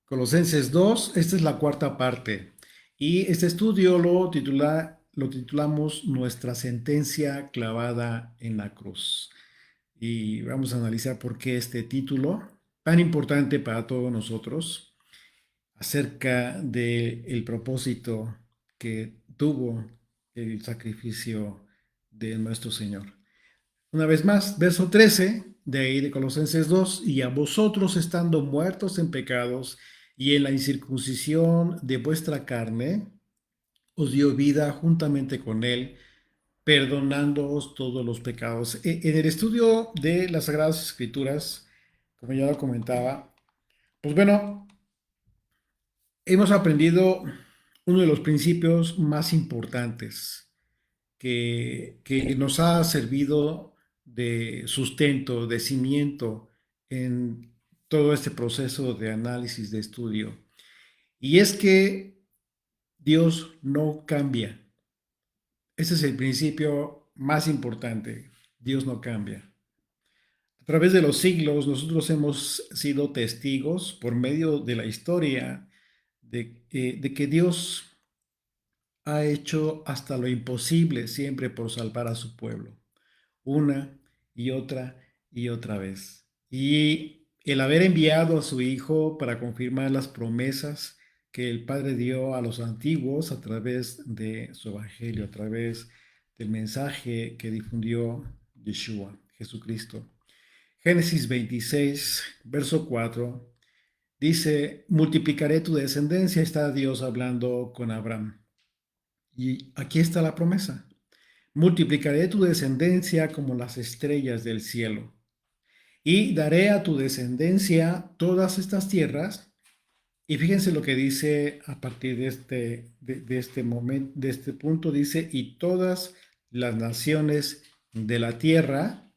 Colosenses 2, esta es la cuarta parte. Y este estudio lo titulamos Nuestra sentencia clavada en la cruz. Y vamos a analizar por qué este título, tan importante para todos nosotros, acerca del propósito que tuvo el sacrificio de nuestro Señor. Una vez más, verso 13 de ahí de Colosenses 2, y a vosotros estando muertos en pecados y en la incircuncisión de vuestra carne, os dio vida juntamente con él, perdonándoos todos los pecados. En el estudio de las Sagradas Escrituras, como ya lo comentaba, pues bueno, hemos aprendido uno de los principios más importantes que nos ha servido de sustento, de cimiento en todo este proceso de análisis, de estudio. Y es que Dios no cambia. Ese es el principio más importante. Dios no cambia. A través de los siglos, nosotros hemos sido testigos por medio de la historia de que Dios ha hecho hasta lo imposible siempre por salvar a su pueblo, una y otra vez. Y el haber enviado a su Hijo para confirmar las promesas que el Padre dio a los antiguos a través de su Evangelio, a través del mensaje que difundió Yeshua, Jesucristo. Génesis 26, verso 4, dice, multiplicaré tu descendencia, está Dios hablando con Abraham. Y aquí está la promesa. Multiplicaré tu descendencia como las estrellas del cielo, y daré a tu descendencia todas estas tierras. Y fíjense lo que dice a partir de este momento, de este punto, dice, y todas las naciones de la tierra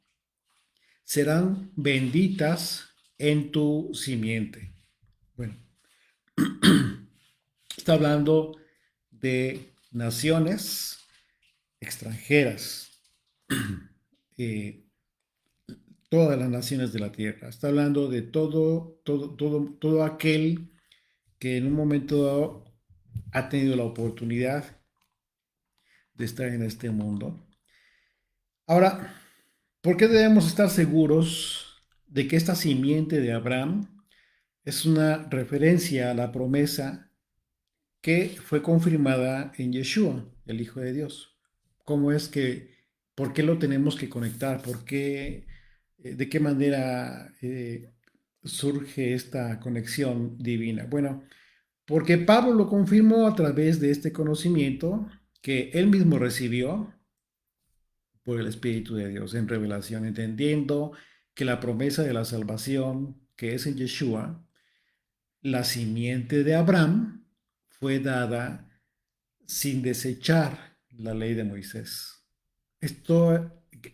serán benditas en tu simiente. Bueno, está hablando de naciones extranjeras, eh, todas las naciones de la tierra. Está hablando de todo aquel que en un momento dado ha tenido la oportunidad de estar en este mundo. Ahora, ¿por qué debemos estar seguros de que esta simiente de Abraham es una referencia a la promesa que fue confirmada en Yeshua, el Hijo de Dios? ¿Cómo es que, por qué lo tenemos que conectar? ¿Por qué, de qué manera surge esta conexión divina? Bueno, porque Pablo lo confirmó a través de este conocimiento que él mismo recibió por el Espíritu de Dios en revelación, entendiendo que la promesa de la salvación que es en Yeshua, la simiente de Abraham, fue dada sin desechar la ley de Moisés.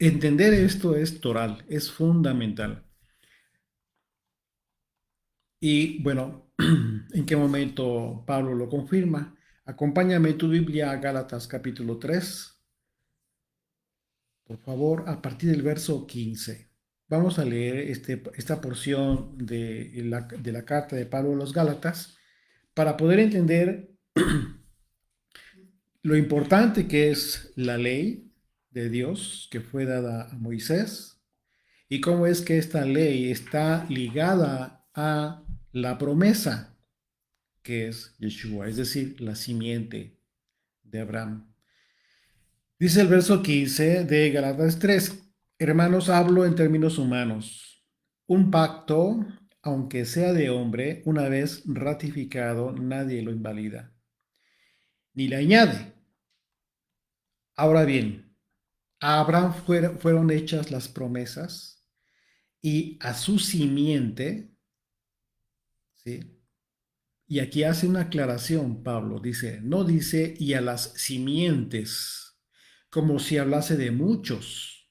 Entender esto es toral, es fundamental. Y bueno, ¿en qué momento Pablo lo confirma? Acompáñame tu Biblia a Gálatas capítulo 3, por favor, a partir del verso 15. Vamos a leer esta porción de la carta de Pablo a los Gálatas para poder entender lo importante que es la ley de Dios que fue dada a Moisés y cómo es que esta ley está ligada a la promesa que es Yeshua, es decir, la simiente de Abraham. Dice el verso 15 de Galatas 3, hermanos, hablo en términos humanos. Un pacto, aunque sea de hombre, una vez ratificado, nadie lo invalida, ni le añade. Ahora bien, a Abraham fueron hechas las promesas y a su simiente, ¿sí? Y aquí hace una aclaración, Pablo, dice, no dice y a las simientes, como si hablase de muchos.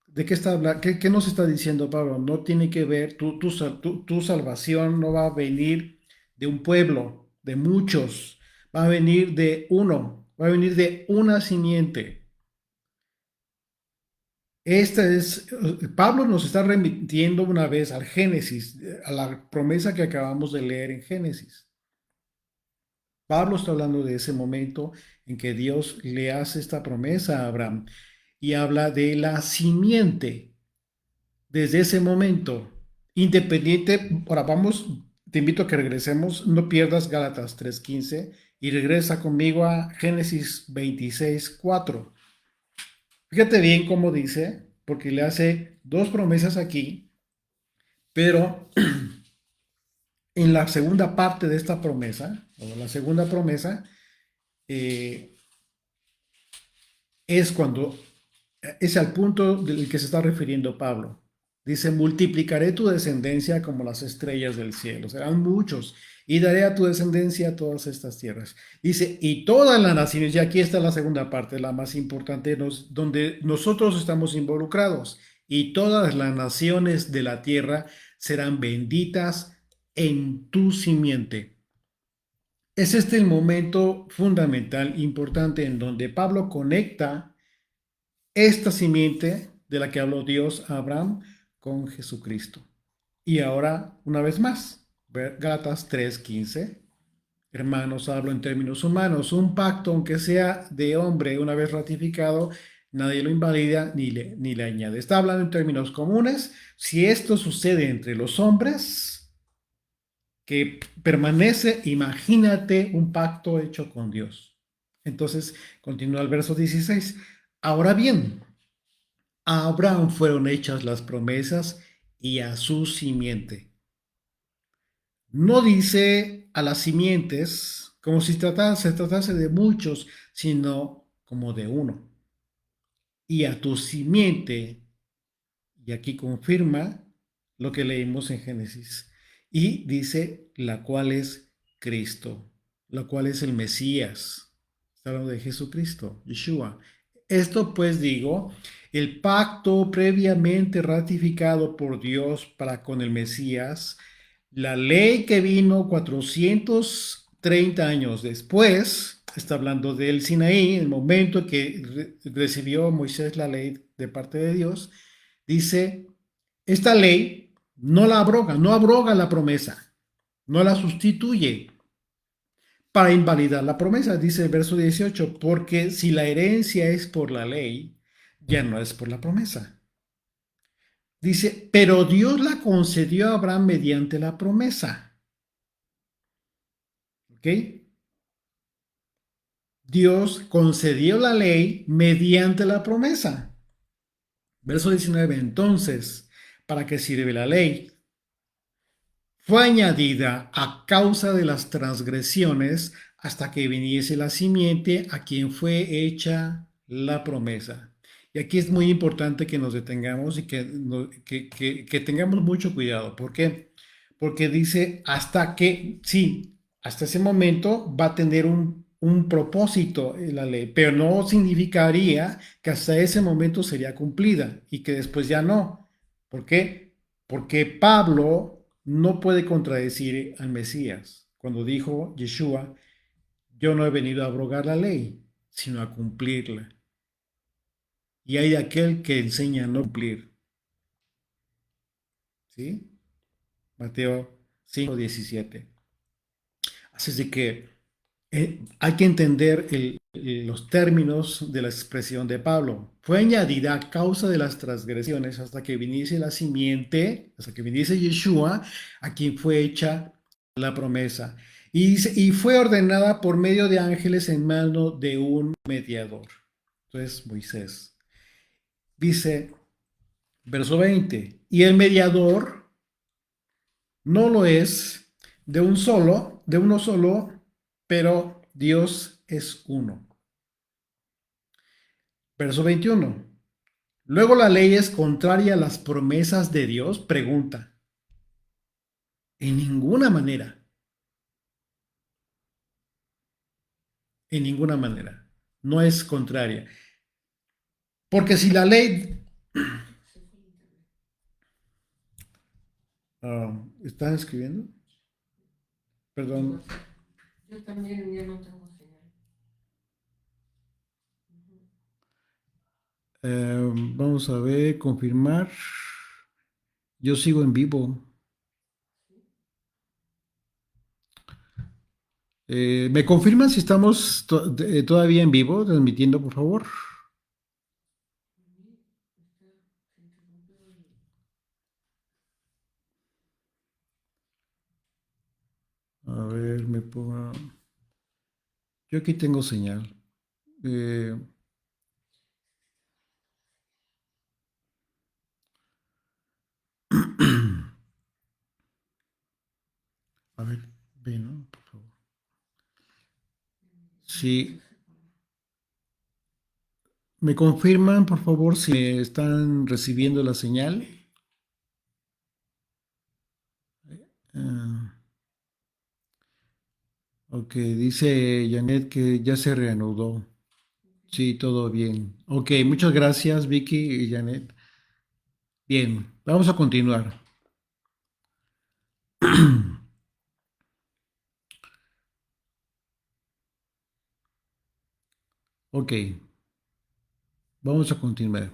¿De qué está hablando? ¿Qué nos está diciendo Pablo? No tiene que ver, tu salvación no va a venir de un pueblo, de muchos, va a venir de uno, va a venir de una simiente. Pablo nos está remitiendo una vez al Génesis, a la promesa que acabamos de leer en Génesis. Pablo está hablando de ese momento en que Dios le hace esta promesa a Abraham y habla de la simiente desde ese momento, independiente. Ahora vamos, te invito a que regresemos, no pierdas Gálatas 3:15 y regresa conmigo a Génesis 26:4. Fíjate bien cómo dice, porque le hace dos promesas aquí, pero en la segunda parte de esta promesa, o la segunda promesa, eh, es cuando es al punto del que se está refiriendo Pablo. Dice, multiplicaré tu descendencia como las estrellas del cielo, serán muchos, y daré a tu descendencia todas estas tierras. Dice, y todas las naciones, y aquí está la segunda parte, la más importante, donde nosotros estamos involucrados, y todas las naciones de la tierra serán benditas en tu simiente. Es este el momento fundamental, importante, en donde Pablo conecta esta simiente de la que habló Dios a Abraham con Jesucristo. Y ahora, una vez más, Gálatas 3:15. Hermanos, hablo en términos humanos. Un pacto, aunque sea de hombre, una vez ratificado, nadie lo invalida ni le añade. Está hablando en términos comunes. Si esto sucede entre los hombres, que permanece, imagínate un pacto hecho con Dios. Entonces, continúa el verso 16. Ahora bien, a Abraham fueron hechas las promesas y a su simiente. No dice a las simientes como si se tratase de muchos, sino como de uno. Y a tu simiente, y aquí confirma lo que leímos en Génesis, y dice la cual es Cristo, la cual es el Mesías. Está hablando de Jesucristo, Yeshua. Esto pues digo, el pacto previamente ratificado por Dios para con el Mesías, la ley que vino 430 años después, está hablando del Sinaí, el momento que recibió Moisés la ley de parte de Dios, dice, esta ley no la abroga, no abroga la promesa, no la sustituye para invalidar la promesa, dice el verso 18, porque si la herencia es por la ley, ya no es por la promesa. Dice, pero Dios la concedió a Abraham mediante la promesa. ¿Ok? Dios concedió la ley mediante la promesa. Verso 19, entonces, ¿para qué sirve la ley? Fue añadida a causa de las transgresiones hasta que viniese la simiente a quien fue hecha la promesa. Y aquí es muy importante que nos detengamos y que tengamos mucho cuidado. ¿Por qué? Porque dice hasta que, sí, hasta ese momento va a tener un propósito en la ley, pero no significaría que hasta ese momento sería cumplida y que después ya no. ¿Por qué? Porque Pablo no puede contradecir al Mesías cuando dijo Yeshua, yo no he venido a abrogar la ley, sino a cumplirla. Y hay aquel que enseña a no cumplir. ¿Sí? Mateo 5:17. Así es de que hay que entender los términos de la expresión de Pablo. Fue añadida a causa de las transgresiones hasta que viniese la simiente, hasta que viniese Yeshua, a quien fue hecha la promesa. Y fue ordenada por medio de ángeles en mano de un mediador. Entonces, Moisés. Dice, verso 20, y el mediador no lo es de uno solo, pero Dios es uno. Verso 21. Luego la ley es contraria a las promesas de Dios. Pregunta. En ninguna manera. En ninguna manera. No es contraria. Porque si la ley... ¿Estás escribiendo? Perdón. Yo también ya no tengo señal. Vamos a ver, confirmar. Yo sigo en vivo. ¿Me confirman si estamos todavía en vivo, transmitiendo, por favor? A ver, me pongo. Yo aquí tengo señal. Eh, a ver, ve, ¿no? Por favor. Sí, ¿me confirman, por favor, si me están recibiendo la señal? Ah, ok, dice Janet que ya se reanudó. Sí, todo bien. Ok, muchas gracias, Vicky y Janet. Bien, vamos a continuar. Ok, vamos a continuar.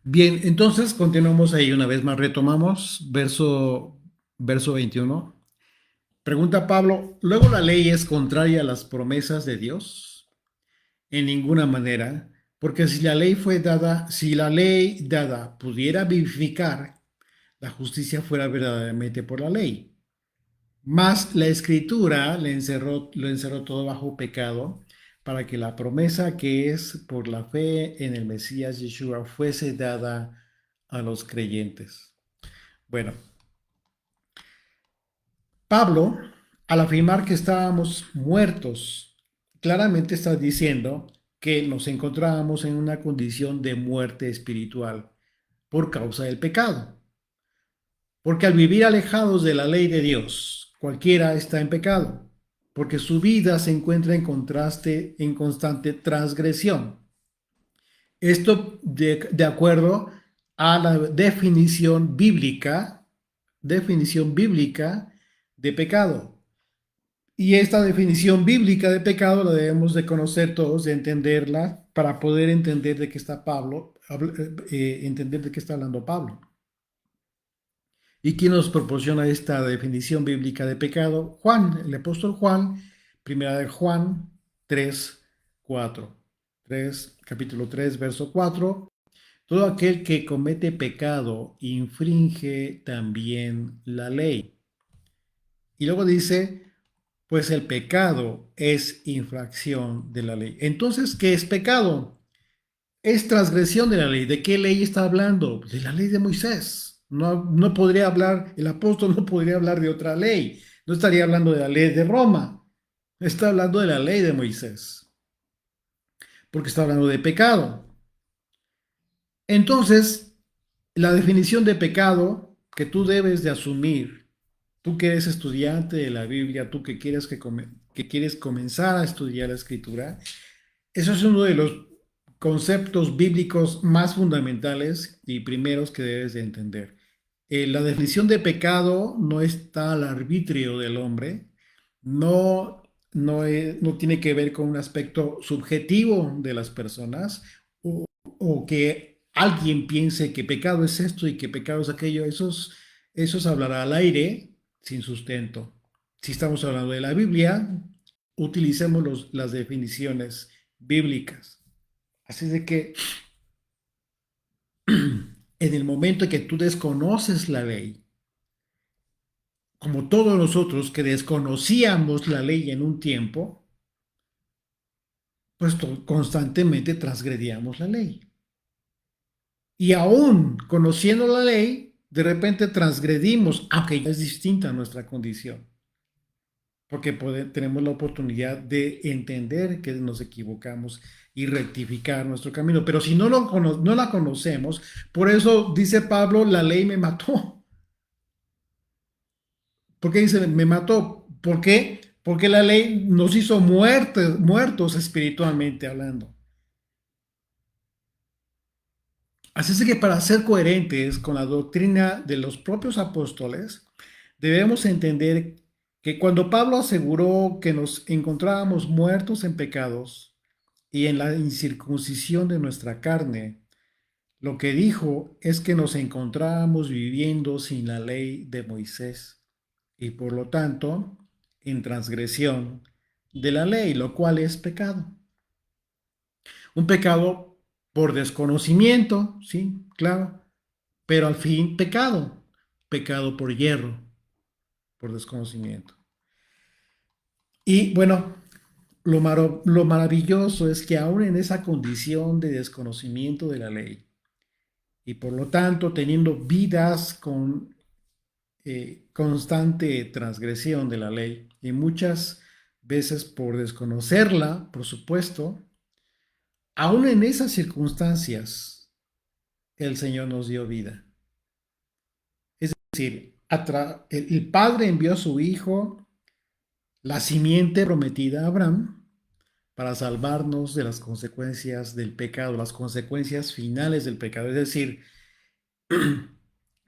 Bien, entonces continuamos ahí una vez más, retomamos verso 21. Pregunta Pablo, ¿luego la ley es contraria a las promesas de Dios? En ninguna manera, porque si la ley dada pudiera vivificar, la justicia fuera verdaderamente por la ley. Mas la escritura lo encerró todo bajo pecado, para que la promesa que es por la fe en el Mesías Yeshua fuese dada a los creyentes. Bueno, Pablo, al afirmar que estábamos muertos, claramente está diciendo que nos encontrábamos en una condición de muerte espiritual por causa del pecado. Porque al vivir alejados de la ley de Dios, cualquiera está en pecado, porque su vida se encuentra en contraste, en constante transgresión. Esto de acuerdo a la definición bíblica de pecado. Y esta definición bíblica de pecado la debemos de conocer todos, de entenderla para poder entender de qué está entender de qué está hablando Pablo. ¿Y quién nos proporciona esta definición bíblica de pecado? Juan, el apóstol Juan, primera de Juan 3, 4. 3, capítulo 3, verso 4. Todo aquel que comete pecado infringe también la ley. Y luego dice, pues el pecado es infracción de la ley. Entonces, ¿qué es pecado? Es transgresión de la ley. ¿De qué ley está hablando? De la ley de Moisés. No podría hablar, el apóstol no podría hablar de otra ley. No estaría hablando de la ley de Roma. Está hablando de la ley de Moisés. Porque está hablando de pecado. Entonces, la definición de pecado que tú debes de asumir, tú que eres estudiante de la Biblia, tú que quieres comenzar a estudiar la escritura, eso es uno de los conceptos bíblicos más fundamentales y primeros que debes de entender. La definición de pecado no está al arbitrio del hombre, no, no tiene que ver con un aspecto subjetivo de las personas o que alguien piense que pecado es esto y que pecado es aquello. Eso es hablar al aire sin sustento. Si estamos hablando de la Biblia, utilicemos las definiciones bíblicas. Así de que en el momento en que tú desconoces la ley, como todos nosotros que desconocíamos la ley en un tiempo, pues constantemente transgredíamos la ley. Y aún conociendo la ley, de repente transgredimos, aunque ya es distinta nuestra condición, porque tenemos la oportunidad de entender que nos equivocamos y rectificar nuestro camino. Pero si no la conocemos, por eso dice Pablo, la ley me mató. ¿Por qué dice me mató? ¿Por qué? Porque la ley nos hizo muertos espiritualmente hablando. Así es que para ser coherentes con la doctrina de los propios apóstoles, debemos entender que cuando Pablo aseguró que nos encontrábamos muertos en pecados y en la incircuncisión de nuestra carne, lo que dijo es que nos encontrábamos viviendo sin la ley de Moisés y por lo tanto en transgresión de la ley, lo cual es pecado. Un pecado por desconocimiento, sí, claro, pero al fin pecado, pecado por hierro, por desconocimiento. Y bueno, lo maravilloso es que aún en esa condición de desconocimiento de la ley y por lo tanto teniendo vidas con constante transgresión de la ley y muchas veces por desconocerla, por supuesto, aún en esas circunstancias el Señor nos dio vida. Es decir, el Padre envió a su Hijo, la simiente prometida a Abraham, para salvarnos de las consecuencias del pecado, las consecuencias finales del pecado. Es decir,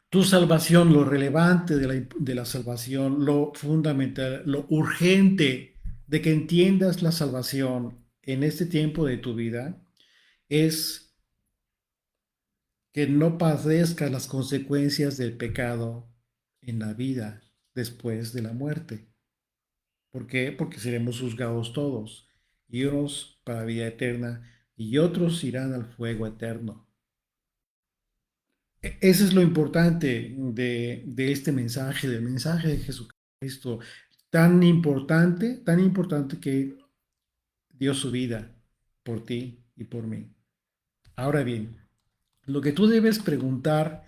tu salvación, lo relevante de la salvación, lo fundamental, lo urgente de que entiendas la salvación en este tiempo de tu vida, es que no padezcas las consecuencias del pecado en la vida después de la muerte. ¿Por qué? Porque seremos juzgados todos, y unos para vida eterna y otros irán al fuego eterno. Eso es lo importante de este mensaje, del mensaje de Jesucristo, tan importante que dio su vida por ti y por mí. Ahora bien, lo que tú debes preguntar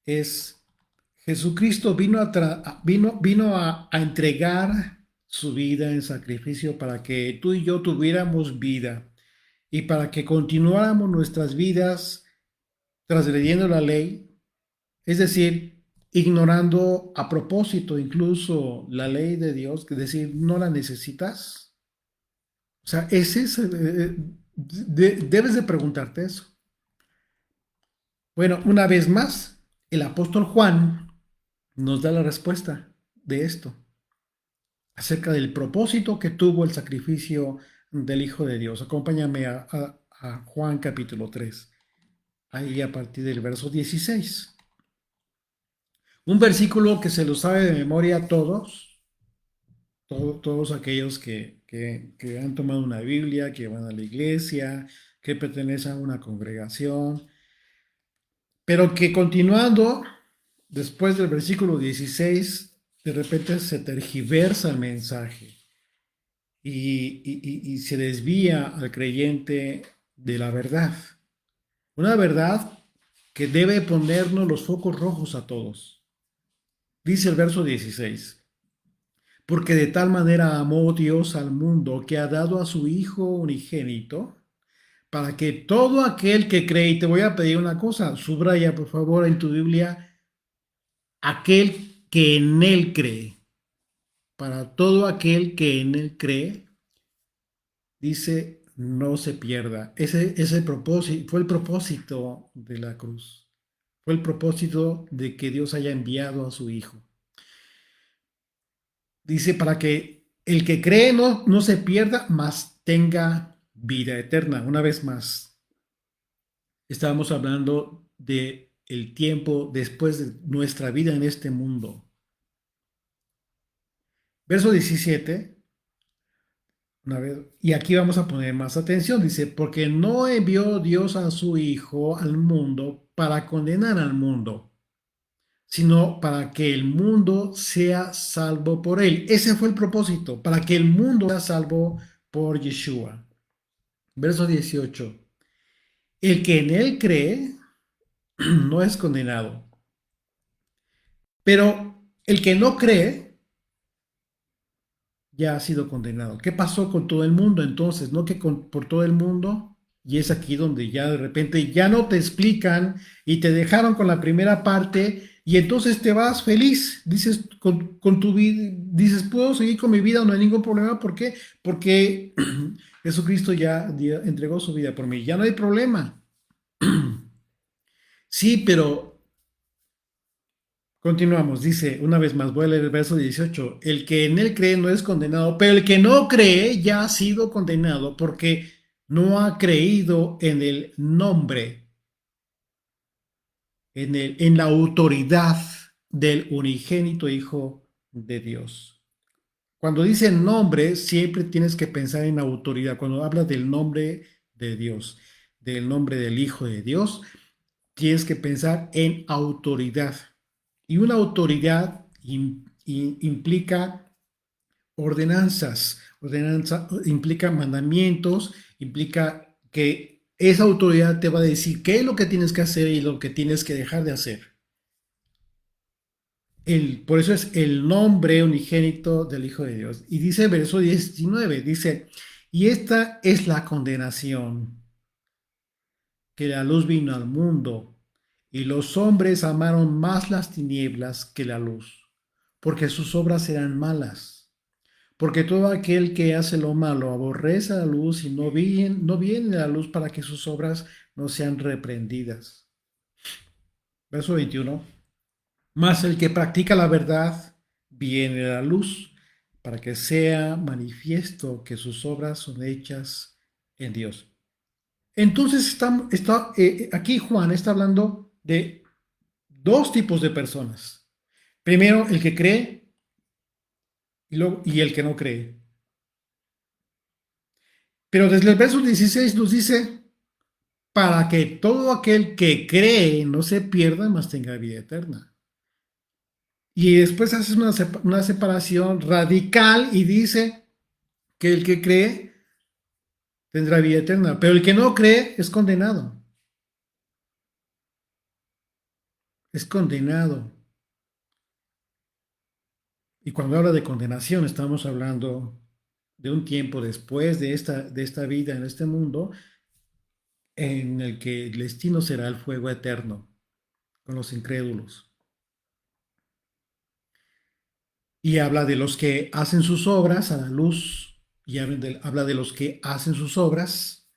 es, Jesucristo vino a entregar su vida en sacrificio para que tú y yo tuviéramos vida y para que continuáramos nuestras vidas transgrediendo la ley, es decir, ignorando a propósito incluso la ley de Dios, es decir, no la necesitas. O sea, debes de preguntarte eso. Bueno, una vez más, el apóstol Juan nos da la respuesta de esto, acerca del propósito que tuvo el sacrificio del Hijo de Dios. Acompáñame a Juan capítulo 3, ahí a partir del verso 16. Un versículo que se lo sabe de memoria a todos aquellos que han tomado una Biblia, que van a la iglesia, que pertenecen a una congregación, pero que continuando, después del versículo 16, de repente se tergiversa el mensaje y se desvía al creyente de la verdad. Una verdad que debe ponernos los focos rojos a todos. Dice el verso 16. Porque de tal manera amó Dios al mundo que ha dado a su Hijo unigénito, para que todo aquel que cree, y te voy a pedir una cosa, subraya por favor en tu Biblia, aquel que en Él cree, para todo aquel que en Él cree, dice, no se pierda. Ese propósito, fue el propósito de la cruz, fue el propósito de que Dios haya enviado a su Hijo. Dice, para que el que cree no se pierda, mas tenga vida eterna. Una vez más, estábamos hablando de el tiempo después de nuestra vida en este mundo. Verso 17, una vez, y aquí vamos a poner más atención, dice, porque no envió Dios a su Hijo al mundo para condenar al mundo, sino para que el mundo sea salvo por él. Ese fue el propósito, para que el mundo sea salvo por Yeshua. Verso 18. El que en él cree no es condenado, pero el que no cree ya ha sido condenado. ¿Qué pasó con todo el mundo entonces? ¿No que por todo el mundo? Y es aquí donde ya de repente ya no te explican y te dejaron con la primera parte y entonces te vas feliz. Dices con tu vida, dices, puedo seguir con mi vida, no hay ningún problema. ¿Por qué? Porque Jesucristo ya entregó su vida por mí. Ya no hay problema. Sí, pero Continuamos, dice una vez más, voy a leer el verso 18. El que en él cree no es condenado, pero el que no cree ya ha sido condenado porque no ha creído en el nombre, en la autoridad del unigénito Hijo de Dios. Cuando dice nombre, siempre tienes que pensar en autoridad. Cuando hablas del nombre de Dios, del nombre del Hijo de Dios, tienes que pensar en autoridad. Y una autoridad implica ordenanzas, ordenanza implica mandamientos, implica que esa autoridad te va a decir qué es lo que tienes que hacer y lo que tienes que dejar de hacer. Por eso es el nombre unigénito del Hijo de Dios. Y dice verso 19, dice, y esta es la condenación, que la luz vino al mundo, y los hombres amaron más las tinieblas que la luz, porque sus obras eran malas. Porque todo aquel que hace lo malo aborrece la luz y no viene a la luz para que sus obras no sean reprendidas. Verso 21. Mas el que practica la verdad viene a la luz para que sea manifiesto que sus obras son hechas en Dios. Entonces aquí Juan está hablando de dos tipos de personas. Primero, el que cree y el que no cree. Pero desde el verso 16 nos dice, para que todo aquel que cree no se pierda, mas tenga vida eterna. Y después hace una separación radical y dice que el que cree tendrá vida eterna, pero el que no cree es condenado. Es condenado. Y cuando habla de condenación, estamos hablando de un tiempo después de esta vida en este mundo, en el que el destino será el fuego eterno con los incrédulos. Y habla de los que hacen sus obras a la luz y habla de los que hacen sus obras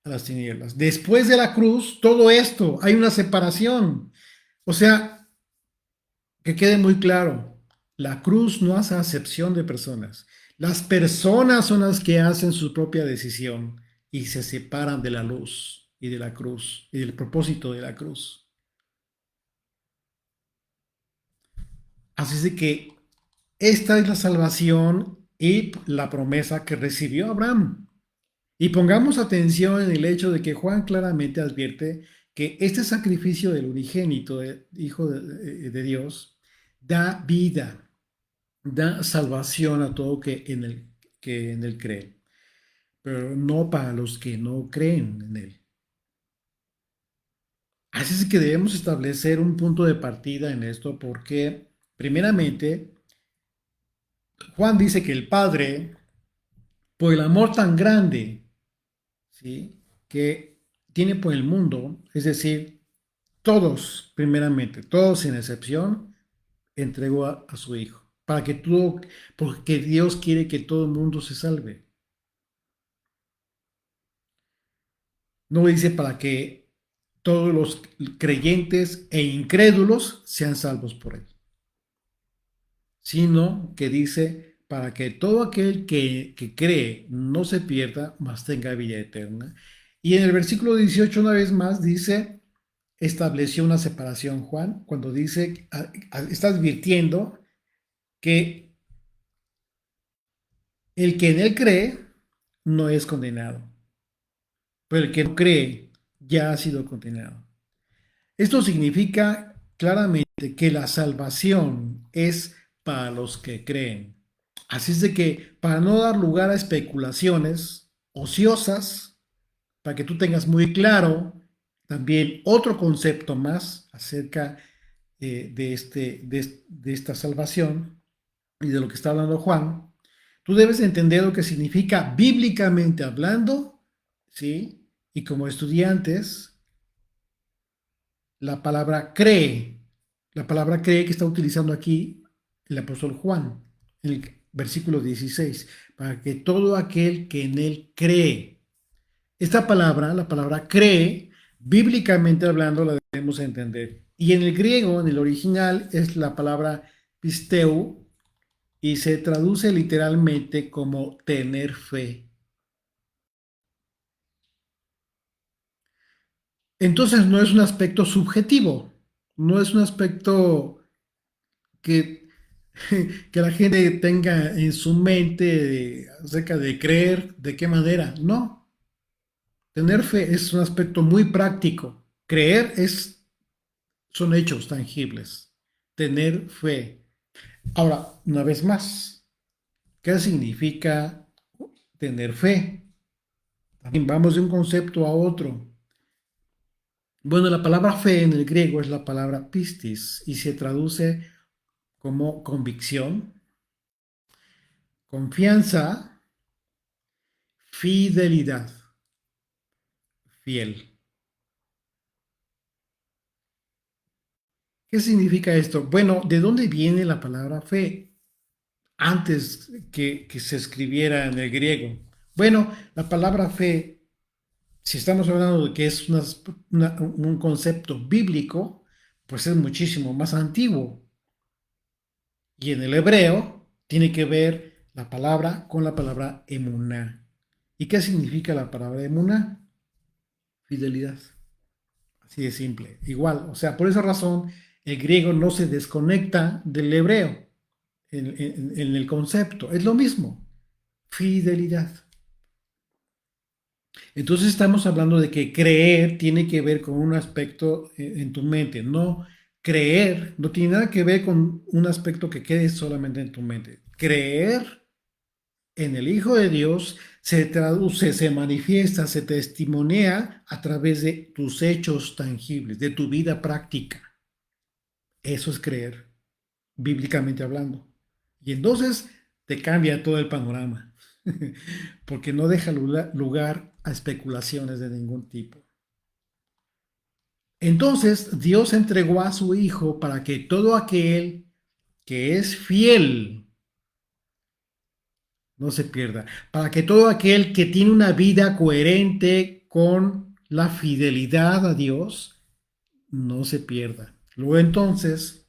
a las tinieblas. Después de la cruz, todo esto, hay una separación. O sea, que quede muy claro, la cruz no hace acepción de personas. Las personas son las que hacen su propia decisión y se separan de la luz y de la cruz y del propósito de la cruz. Así es de que esta es la salvación y la promesa que recibió Abraham. Y pongamos atención en el hecho de que Juan claramente advierte que este sacrificio del unigénito, Hijo de Dios, da vida, da salvación a todo que en él cree, pero no para los que no creen en él. Así es que debemos establecer un punto de partida en esto porque, primeramente, Juan dice que el Padre, por el amor tan grande, ¿sí?, que tiene por el mundo, es decir, todos, primeramente, todos sin excepción, entregó a su Hijo, porque Dios quiere que todo el mundo se salve. No dice para que todos los creyentes e incrédulos sean salvos por él, sino que dice para que todo aquel que cree no se pierda, mas tenga vida eterna. Y en el versículo 18 una vez más dice, estableció una separación Juan, cuando dice, está advirtiendo que el que en él cree no es condenado, pero el que no cree ya ha sido condenado. Esto significa claramente que la salvación es para los que creen. Así es de que para no dar lugar a especulaciones ociosas, para que tú tengas muy claro también otro concepto más acerca de esta salvación y de lo que está hablando Juan, tú debes entender lo que significa bíblicamente hablando, ¿sí? Y como estudiantes, la palabra cree, la palabra cree que está utilizando aquí el apóstol Juan, en el versículo 16, para que todo aquel que en él cree. Esta palabra, la palabra cree, bíblicamente hablando, la debemos entender. Y en el griego, en el original, es la palabra pisteu y se traduce literalmente como tener fe. Entonces no es un aspecto subjetivo, no es un aspecto que, que la gente tenga en su mente acerca de creer, de qué manera. No, tener fe es un aspecto muy práctico. Creer son hechos tangibles. Tener fe. Ahora, una vez más, ¿qué significa tener fe? También vamos de un concepto a otro. Bueno, la palabra fe en el griego es la palabra pistis y se traduce como convicción, confianza, fidelidad, fiel. ¿Qué significa esto? Bueno, ¿de dónde viene la palabra fe? Antes que se escribiera en el griego. Bueno, la palabra fe, si estamos hablando de que es un concepto bíblico, pues es muchísimo más antiguo. Y en el hebreo tiene que ver la palabra con la palabra emuná. ¿Y qué significa la palabra emuná? Fidelidad. Así de simple. Igual, o sea, por esa razón el griego no se desconecta del hebreo en el concepto. Es lo mismo. Fidelidad. Entonces estamos hablando de que creer tiene que ver con un aspecto en tu mente. No, creer no tiene nada que ver con un aspecto que quede solamente en tu mente. Creer en el Hijo de Dios se traduce, se manifiesta, se testimonea a través de tus hechos tangibles, de tu vida práctica. Eso es creer, bíblicamente hablando. Y entonces te cambia todo el panorama, porque no deja lugar a especulaciones de ningún tipo. Entonces Dios entregó a su Hijo para que todo aquel que es fiel no se pierda, para que todo aquel que tiene una vida coherente con la fidelidad a Dios no se pierda. Luego entonces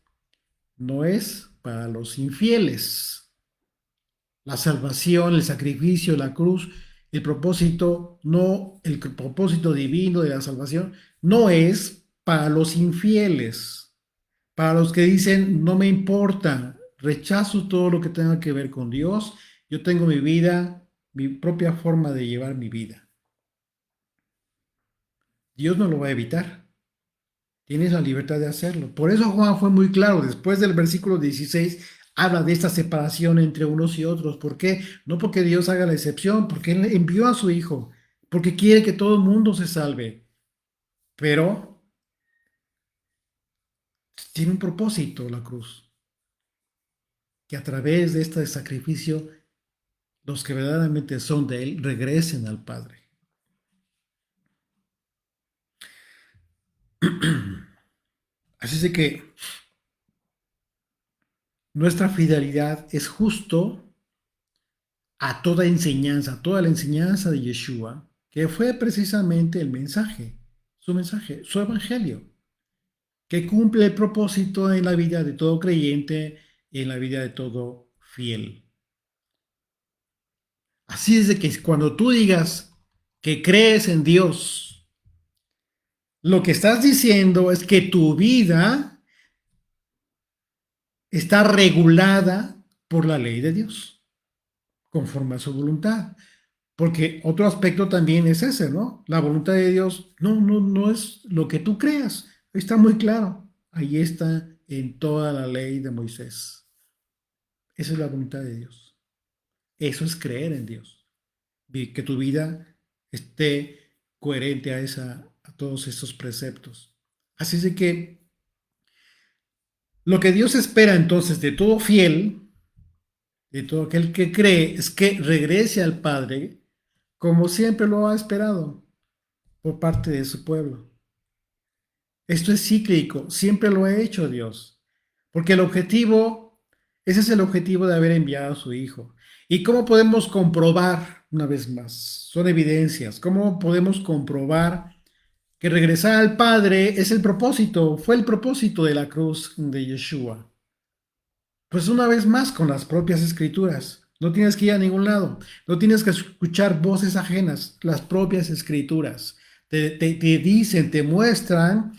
no es para los infieles. La salvación, el sacrificio, la cruz, el propósito, no, el propósito divino de la salvación no es para los infieles, para los que dicen no me importa, rechazo todo lo que tenga que ver con Dios, yo tengo mi vida, mi propia forma de llevar mi vida. Dios no lo va a evitar. Tienes la libertad de hacerlo. Por eso Juan fue muy claro. Después del versículo 16 habla de esta separación entre unos y otros. ¿Por qué? No porque Dios haga la excepción, porque Él envió a su Hijo, porque quiere que todo el mundo se salve. Pero tiene un propósito la cruz, que a través de este sacrificio los que verdaderamente son de Él regresen al Padre. Así es de que nuestra fidelidad es justo a toda enseñanza, toda la enseñanza de Yeshua, que fue precisamente el mensaje, su evangelio, que cumple el propósito en la vida de todo creyente y en la vida de todo fiel. Así es de que cuando tú digas que crees en Dios, lo que estás diciendo es que tu vida está regulada por la ley de Dios, conforme a su voluntad. Porque otro aspecto también es ese, ¿no? La voluntad de Dios no es lo que tú creas. Está muy claro. Ahí está en toda la ley de Moisés. Esa es la voluntad de Dios. Eso es creer en Dios. Que tu vida esté coherente a todos estos preceptos. Así es de que lo que Dios espera entonces de todo fiel, de todo aquel que cree, es que regrese al Padre como siempre lo ha esperado por parte de su pueblo. Esto es cíclico, siempre lo ha hecho Dios, porque ese es el objetivo de haber enviado a su Hijo. ¿Y cómo podemos comprobar, una vez más? Son evidencias. ¿Cómo podemos comprobar que regresar al Padre es el propósito, fue el propósito de la cruz de Yeshua. Pues una vez más con las propias escrituras. No tienes que ir a ningún lado, no tienes que escuchar voces ajenas, las propias escrituras. Te dicen, te muestran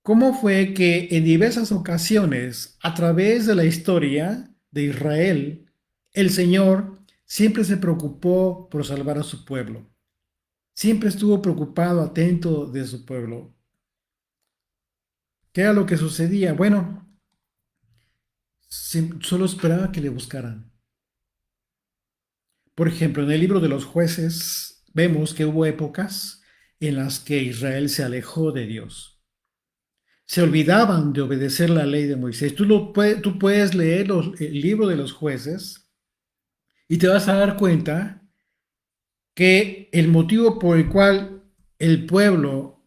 cómo fue que en diversas ocasiones, a través de la historia de Israel, el Señor siempre se preocupó por salvar a su pueblo. Siempre estuvo preocupado, atento de su pueblo. ¿Qué era lo que sucedía? Bueno, solo esperaba que le buscaran. Por ejemplo, en el libro de los jueces vemos que hubo épocas en las que Israel se alejó de Dios. Se olvidaban de obedecer la ley de Moisés. Tú puedes leer el libro de los jueces y te vas a dar cuenta que el motivo por el cual el pueblo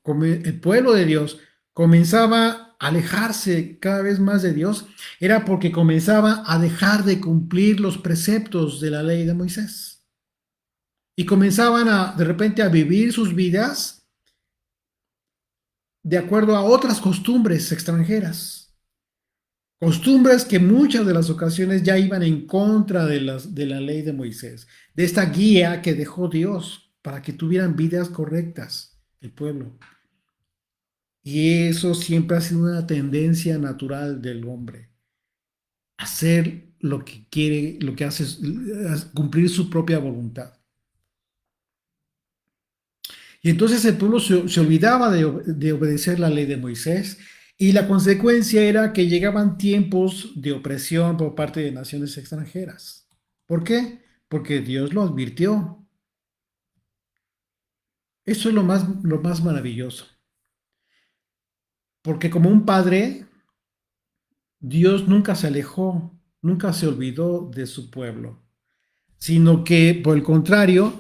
de Dios comenzaba a alejarse cada vez más de Dios era porque comenzaba a dejar de cumplir los preceptos de la ley de Moisés. Y comenzaban de repente a vivir sus vidas de acuerdo a otras costumbres extranjeras. Costumbres que muchas de las ocasiones ya iban en contra de la ley de Moisés, de esta guía que dejó Dios para que tuvieran vidas correctas el pueblo. Y eso siempre ha sido una tendencia natural del hombre, hacer lo que quiere, lo que hace es cumplir su propia voluntad. Y entonces el pueblo se olvidaba de obedecer la ley de Moisés y la consecuencia era que llegaban tiempos de opresión por parte de naciones extranjeras. ¿Por qué? Porque Dios lo advirtió. Eso es lo más maravilloso. Porque como un padre, Dios nunca se alejó, nunca se olvidó de su pueblo, sino que por el contrario,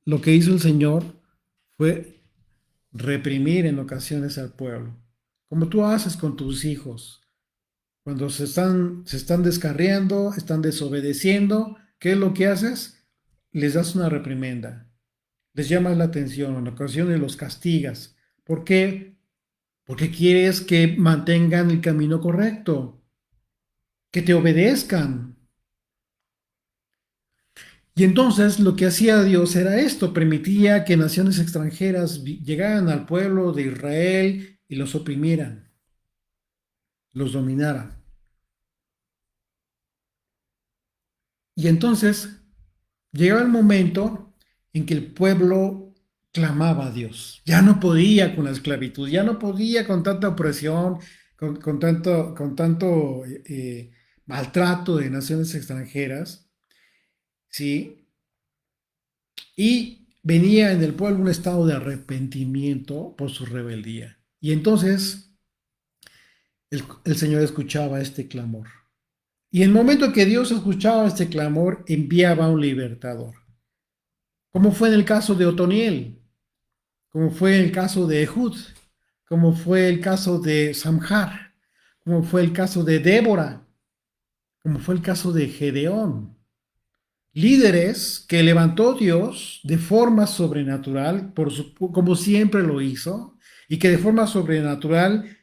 lo que hizo el Señor fue reprimir en ocasiones al pueblo, como tú haces con tus hijos. Cuando se están descarriando, están desobedeciendo, ¿qué es lo que haces? Les das una reprimenda, les llamas la atención, en ocasiones los castigas. ¿Por qué? Porque quieres que mantengan el camino correcto, que te obedezcan. Y entonces lo que hacía Dios era esto, permitía que naciones extranjeras llegaran al pueblo de Israel y los oprimieran, los dominaran. Y entonces llegaba el momento en que el pueblo clamaba a Dios. Ya no podía con la esclavitud, ya no podía con tanta opresión, con tanto maltrato de naciones extranjeras, ¿sí? Y venía en el pueblo un estado de arrepentimiento por su rebeldía. Y entonces el Señor escuchaba este clamor. Y en el momento que Dios escuchaba este clamor, enviaba un libertador. Como fue en el caso de Otoniel, como fue el caso de Ehud, como fue el caso de Samjar, como fue el caso de Débora, como fue el caso de Gedeón. Líderes que levantó Dios de forma sobrenatural, como siempre lo hizo, y que de forma sobrenatural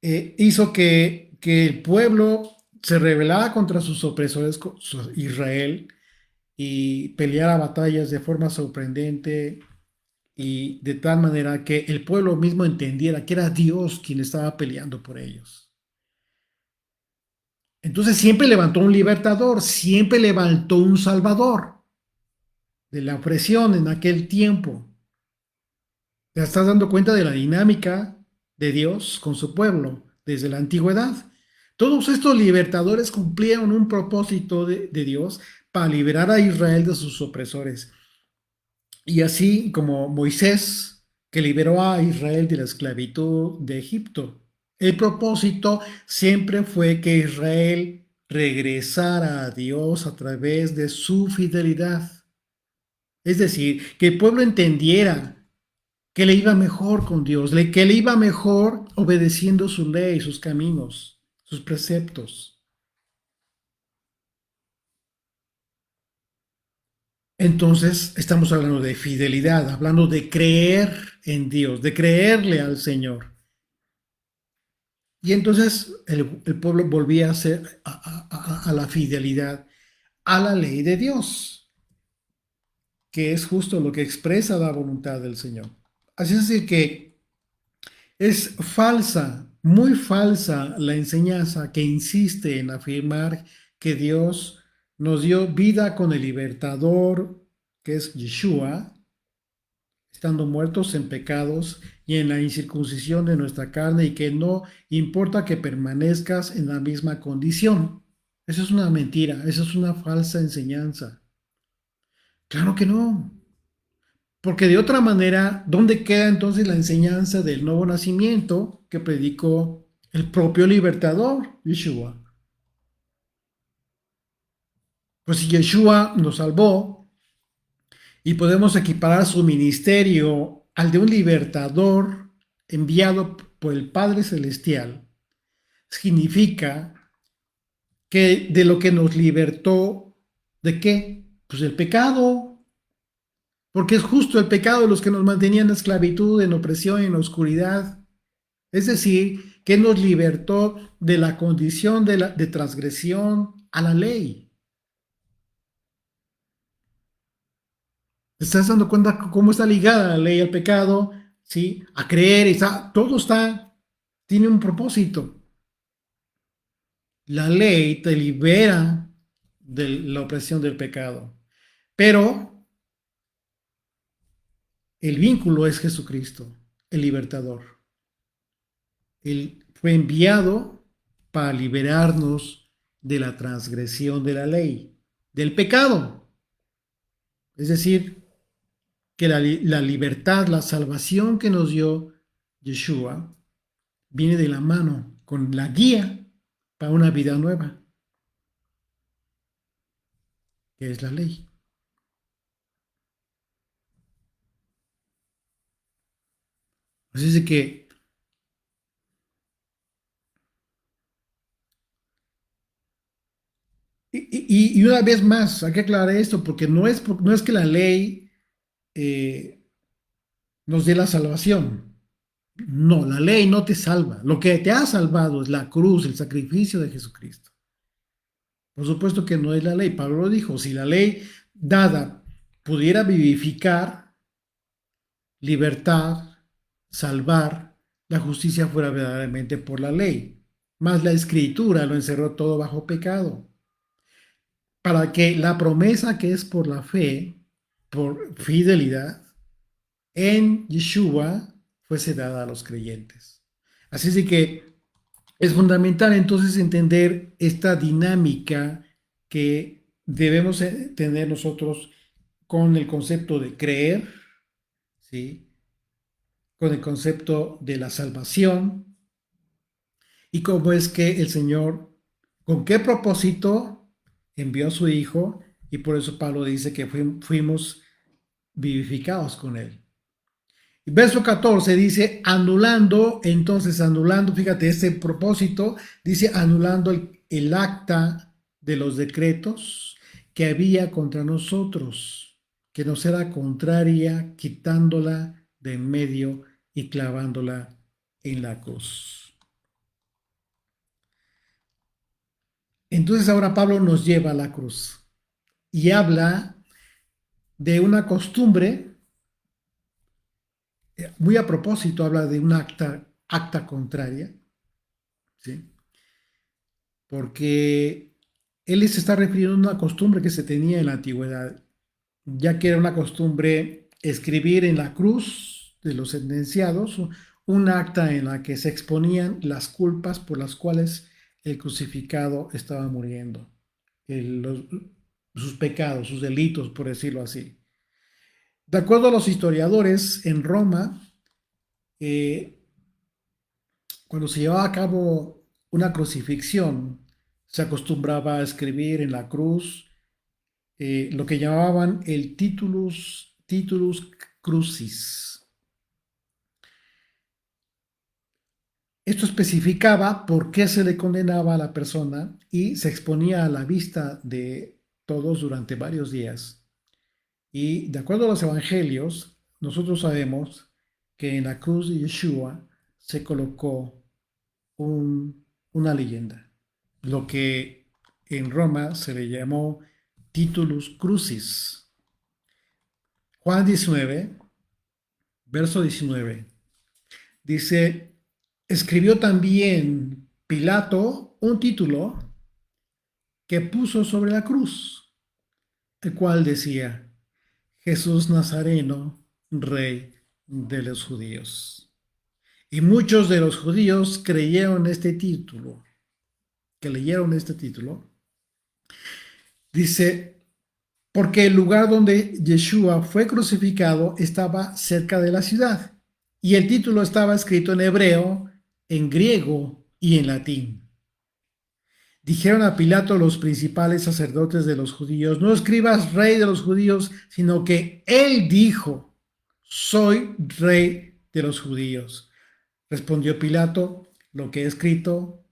hizo que el pueblo se rebelara contra sus opresores, Israel, y peleara batallas de forma sorprendente y de tal manera que el pueblo mismo entendiera que era Dios quien estaba peleando por ellos. Entonces siempre levantó un libertador, siempre levantó un salvador de la opresión en aquel tiempo. Te estás dando cuenta de la dinámica de Dios con su pueblo desde la antigüedad. Todos estos libertadores cumplieron un propósito de Dios para liberar a Israel de sus opresores. Y así como Moisés, que liberó a Israel de la esclavitud de Egipto. El propósito siempre fue que Israel regresara a Dios a través de su fidelidad. Es decir, que el pueblo entendiera que le iba mejor con Dios, que le iba mejor obedeciendo su ley, sus caminos, sus preceptos. Entonces estamos hablando de fidelidad, hablando de creer en Dios, de creerle al Señor. Y entonces el pueblo volvía a, ser, a la fidelidad, a la ley de Dios, que es justo lo que expresa la voluntad del Señor. Así es decir, que es falsa, muy falsa la enseñanza que insiste en afirmar que Dios nos dio vida con el libertador, que es Yeshua, estando muertos en pecados y en la incircuncisión de nuestra carne, y que no importa que permanezcas en la misma condición. Eso es una mentira, eso es una falsa enseñanza. Claro que no, porque de otra manera, ¿dónde queda entonces la enseñanza del nuevo nacimiento que predicó el propio libertador, Yeshua? Pues si Yeshua nos salvó y podemos equiparar su ministerio al de un libertador enviado por el Padre Celestial, significa que de lo que nos libertó, ¿de qué? Pues del pecado, porque es justo el pecado de los que nos mantenían en esclavitud, en opresión, en oscuridad. Es decir, que nos libertó de la condición de transgresión a la ley. ¿Te estás dando cuenta cómo está ligada la ley al pecado? ¿Sí? A creer, todo tiene un propósito. La ley te libera de la opresión del pecado, pero el vínculo es Jesucristo, el libertador. Él fue enviado para liberarnos de la transgresión de la ley, del pecado. Es decir, que la libertad, la salvación que nos dio Yeshua, viene de la mano con la guía para una vida nueva, que es la ley. Así es que, y una vez más, hay que aclarar esto, porque no es que la ley eh, nos dé la salvación. No, la ley no te salva. Lo que te ha salvado es la cruz, el sacrificio de Jesucristo. Por supuesto que no es la ley. Pablo lo dijo, si la ley dada pudiera vivificar, libertad, salvar, la justicia fuera verdaderamente por la ley. Mas la escritura lo encerró todo bajo pecado, para que la promesa que es por la fe, por fidelidad, en Yeshua fuese dada a los creyentes. Así es de que es fundamental entonces entender esta dinámica que debemos tener nosotros con el concepto de creer, ¿sí? Con el concepto de la salvación y cómo es que el Señor, con qué propósito envió a su Hijo, y por eso Pablo dice que fuimos vivificados con Él. Y verso 14 dice, anulando, fíjate, este propósito, dice, anulando el acta de los decretos que había contra nosotros, que nos era contraria, quitándola de en medio y clavándola en la cruz. Entonces ahora Pablo nos lleva a la cruz y habla de una costumbre, muy a propósito, habla de un acta contraria, ¿sí? Porque él se está refiriendo a una costumbre que se tenía en la antigüedad, ya que era una costumbre escribir en la cruz de los sentenciados un acta en la que se exponían las culpas por las cuales el crucificado estaba muriendo, sus pecados, sus delitos, por decirlo así. De acuerdo a los historiadores, en Roma, eh, cuando se llevaba a cabo una crucifixión, se acostumbraba a escribir en la cruz lo que llamaban el titulus crucis. Esto especificaba por qué se le condenaba a la persona y se exponía a la vista de todos durante varios días. Y de acuerdo a los evangelios, nosotros sabemos que en la cruz de Yeshua se colocó una leyenda, lo que en Roma se le llamó Titulus Crucis. Juan 19, verso 19, dice, escribió también Pilato un título que puso sobre la cruz, el cual decía, Jesús Nazareno, Rey de los judíos. Y muchos de los judíos creyeron este título, que leyeron este título. Dice, porque el lugar donde Yeshua fue crucificado estaba cerca de la ciudad, y el título estaba escrito en hebreo, en griego y en latín. Dijeron a Pilato los principales sacerdotes de los judíos, no escribas rey de los judíos, sino que él dijo, soy rey de los judíos. Respondió Pilato, lo que he escrito.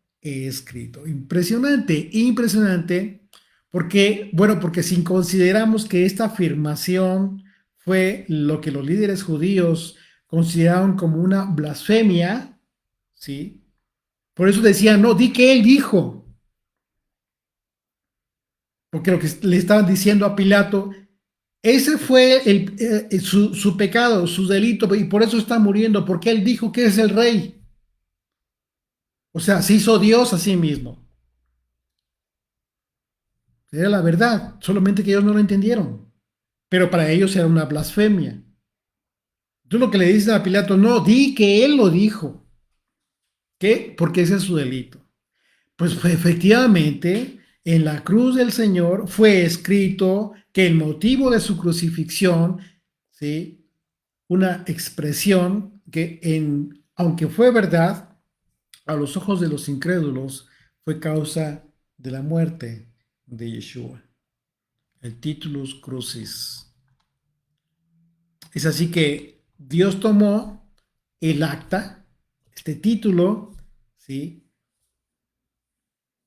Impresionante, impresionante, porque, bueno, porque si consideramos que esta afirmación fue lo que los líderes judíos consideraron como una blasfemia, ¿sí? Por eso decían, no, di que él dijo. Porque lo que le estaban diciendo a Pilato, ese fue su pecado, su delito, y por eso está muriendo, porque él dijo que es el rey. O sea, se hizo Dios a sí mismo. Era la verdad, solamente que ellos no lo entendieron. Pero para ellos era una blasfemia. Tú lo que le dices a Pilato, no, di que él lo dijo. ¿Qué? Porque ese es su delito. Pues efectivamente, en la cruz del Señor fue escrito que el motivo de su crucifixión, ¿sí? Una expresión que aunque fue verdad, a los ojos de los incrédulos fue causa de la muerte de Yeshua. El titulus crucis. Es así que Dios tomó el acta, este título, ¿sí?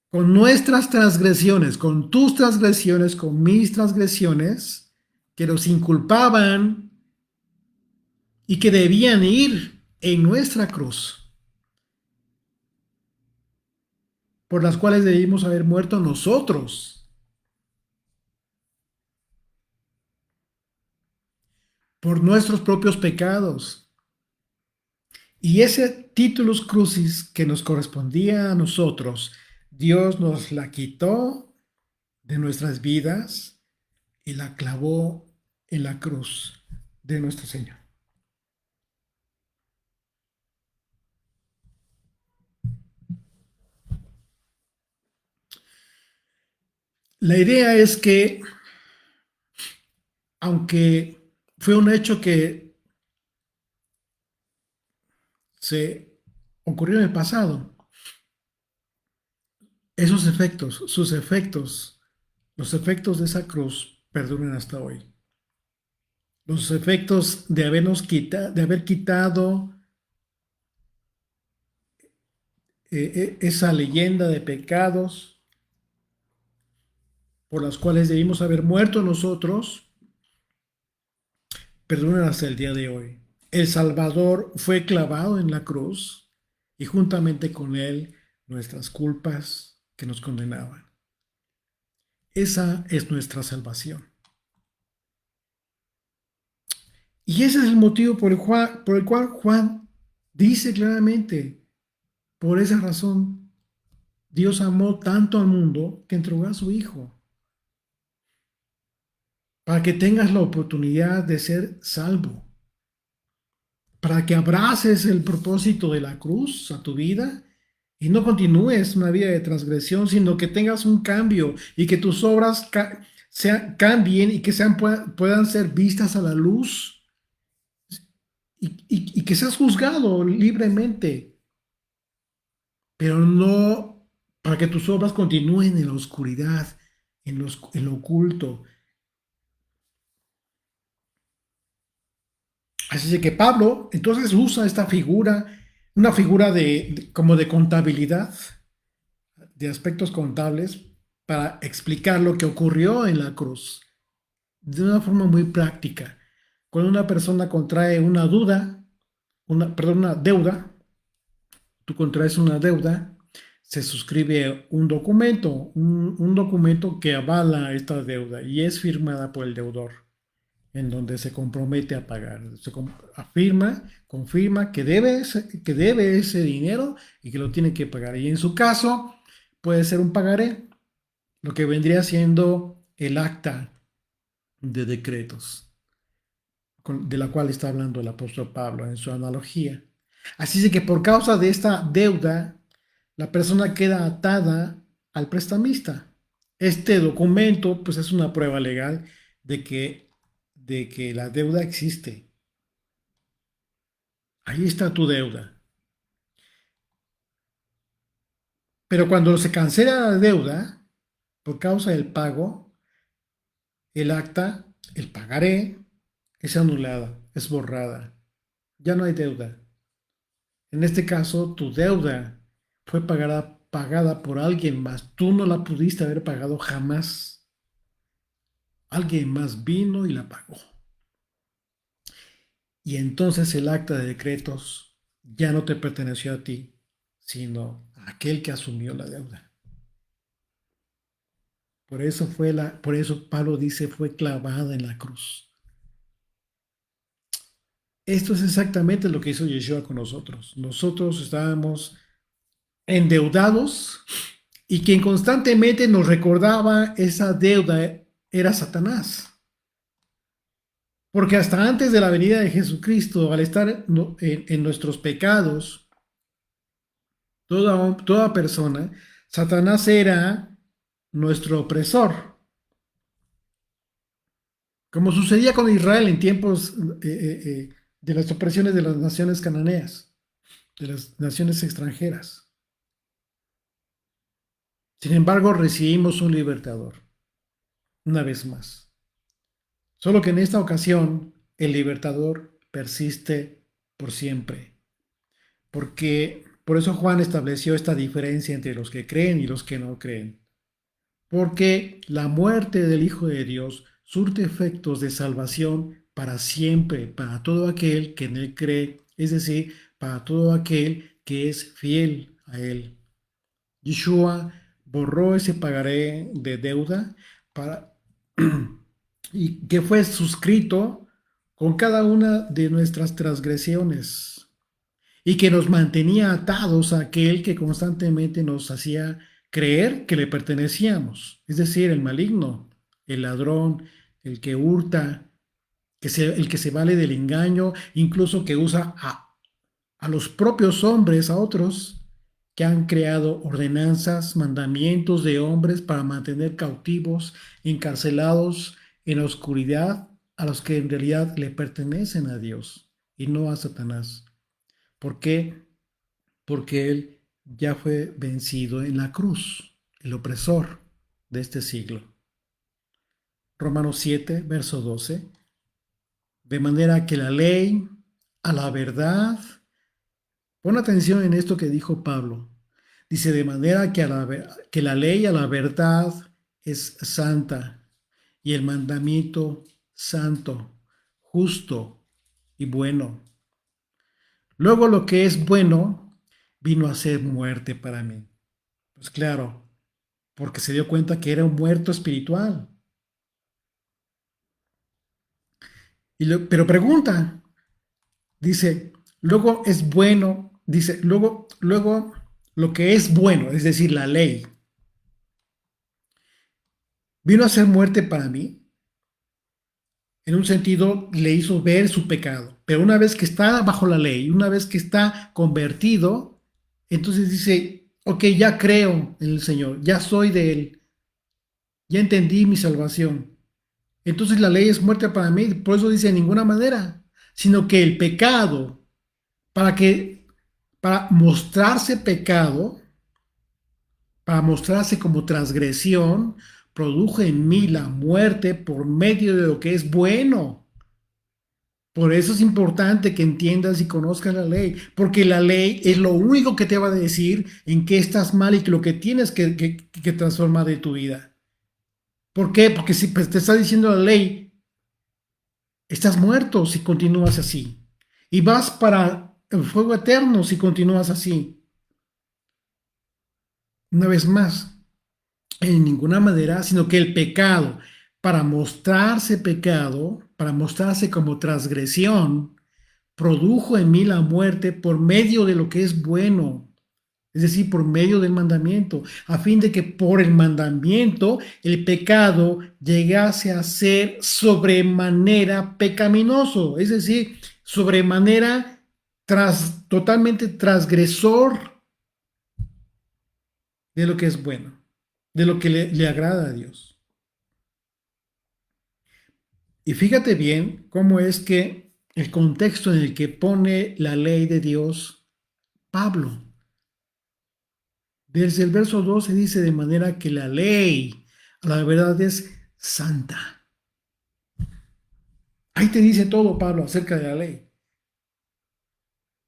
Con nuestras transgresiones, con tus transgresiones, con mis transgresiones, que nos inculpaban y que debían ir en nuestra cruz, por las cuales debimos haber muerto nosotros, por nuestros propios pecados. Y ese titulus crucis que nos correspondía a nosotros, Dios nos la quitó de nuestras vidas y la clavó en la cruz de nuestro Señor. La idea es que, aunque fue un hecho que se ocurrió en el pasado, esos efectos, sus efectos, los efectos de esa cruz perduran hasta hoy. Los efectos de de haber quitado esa leyenda de pecados por las cuales debimos haber muerto nosotros, perduran hasta el día de hoy. El Salvador fue clavado en la cruz y juntamente con él nuestras culpas que nos condenaban. Esa es nuestra salvación. Y ese es el motivo por el cual Juan dice claramente, por esa razón, Dios amó tanto al mundo que entregó a su Hijo, para que tengas la oportunidad de ser salvo, para que abraces el propósito de la cruz a tu vida y no continúes una vida de transgresión, sino que tengas un cambio y que tus obras cambien y que puedan ser vistas a la luz y que seas juzgado libremente, pero no para que tus obras continúen en la oscuridad, en lo oculto. Así que Pablo entonces usa esta figura, una figura como de contabilidad, de aspectos contables, para explicar lo que ocurrió en la cruz. de una forma muy práctica. Cuando una persona contrae una duda, una deuda, tú contraes una deuda, se suscribe un documento, un documento que avala esta deuda y es firmada por el deudor, en donde se compromete a pagar. Afirma, confirma que debe ese dinero y que lo tiene que pagar. Y en su caso, puede ser un pagaré, lo que vendría siendo el acta de decretos, de la cual está hablando el apóstol Pablo en su analogía. Así es que por causa de esta deuda, la persona queda atada al prestamista. Este documento, pues, es una prueba legal de que la deuda existe. Ahí está tu deuda. Pero cuando se cancela la deuda, por causa del pago, el acta, el pagaré, es anulada, es borrada. Ya no hay deuda. En este caso, tu deuda fue pagada por alguien más. Tú no la pudiste haber pagado jamás. Alguien más vino y la pagó. Y entonces el acta de decretos ya no te perteneció a ti, sino a aquel que asumió la deuda. Por eso Pablo dice fue clavada en la cruz. Esto es exactamente lo que hizo Yeshua con nosotros. Nosotros estábamos endeudados y quien constantemente nos recordaba esa deuda era Satanás. Porque hasta antes de la venida de Jesucristo, al estar en nuestros pecados, toda persona, Satanás era nuestro opresor. Como sucedía con Israel en tiempos de las opresiones de las naciones cananeas, de las naciones extranjeras. Sin embargo, recibimos un libertador, una vez más. Solo que en esta ocasión el libertador persiste por siempre. Porque por eso Juan estableció esta diferencia entre los que creen y los que no creen. Porque la muerte del Hijo de Dios surte efectos de salvación para siempre, para todo aquel que en él cree, es decir, para todo aquel que es fiel a él. Yeshua borró ese pagaré de deuda para, y que fue suscrito con cada una de nuestras transgresiones y que nos mantenía atados a aquel que constantemente nos hacía creer que le pertenecíamos, es decir, el maligno, el ladrón, el que hurta, el que se vale del engaño, incluso que usa a los propios hombres, a otros que han creado ordenanzas, mandamientos de hombres para mantener cautivos, encarcelados en la oscuridad a los que en realidad le pertenecen a Dios y no a Satanás. ¿Por qué? Porque Él ya fue vencido en la cruz, el opresor de este siglo. Romanos 7, verso 12. De manera que la ley a la verdad, pon atención en esto que dijo Pablo. Dice, de manera que la ley a la verdad es santa y el mandamiento santo, justo y bueno. Luego lo que es bueno vino a ser muerte para mí. Pues claro, porque se dio cuenta que era un muerto espiritual. Pero pregunta, dice, luego es bueno, dice, luego lo que es bueno, es decir, la ley, vino a ser muerte para mí. En un sentido, le hizo ver su pecado. Pero una vez que está bajo la ley, una vez que está convertido, entonces dice, ok, ya creo en el Señor, ya soy de Él, ya entendí mi salvación. Entonces la ley es muerte para mí, por eso dice de ninguna manera, sino que el pecado, para mostrarse pecado, para mostrarse como transgresión, produjo en mí la muerte por medio de lo que es bueno. Por eso es importante que entiendas y conozcas la ley, porque la ley es lo único que te va a decir en qué estás mal y lo que tienes que transformar de tu vida. ¿Por qué? Porque si pues, te está diciendo la ley Estás muerto si continúas así. Y vas para el fuego eterno si continúas así. Una vez más, en ninguna manera, sino que el pecado, para mostrarse como transgresión, produjo en mí la muerte por medio de lo que es bueno, es decir, por medio del mandamiento, a fin de que por el mandamiento el pecado llegase a ser sobremanera pecaminoso, es decir, sobremanera totalmente transgresor de lo que es bueno, de lo que le agrada a Dios. Y fíjate bien cómo es que el contexto en el que pone la ley de Dios Pablo. Desde el verso 12 dice de manera que la ley, a la verdad, es santa. Ahí te dice todo, Pablo, acerca de la ley.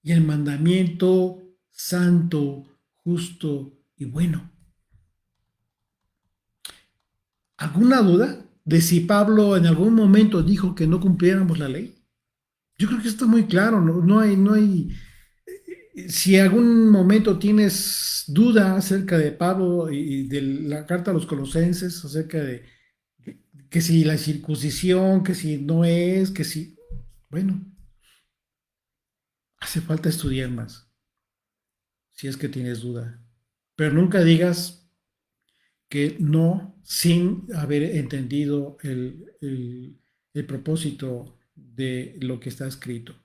Y el mandamiento santo, justo y bueno. ¿Alguna duda de si Pablo en algún momento dijo que no cumpliéramos la ley? Yo creo que esto es muy claro, no hay, si algún momento tienes duda acerca de Pablo y de la carta a los colosenses, acerca de que si la circuncisión, que si no es, que si, bueno, hace falta estudiar más, si es que tienes duda. Pero nunca digas que no sin haber entendido el propósito de lo que está escrito.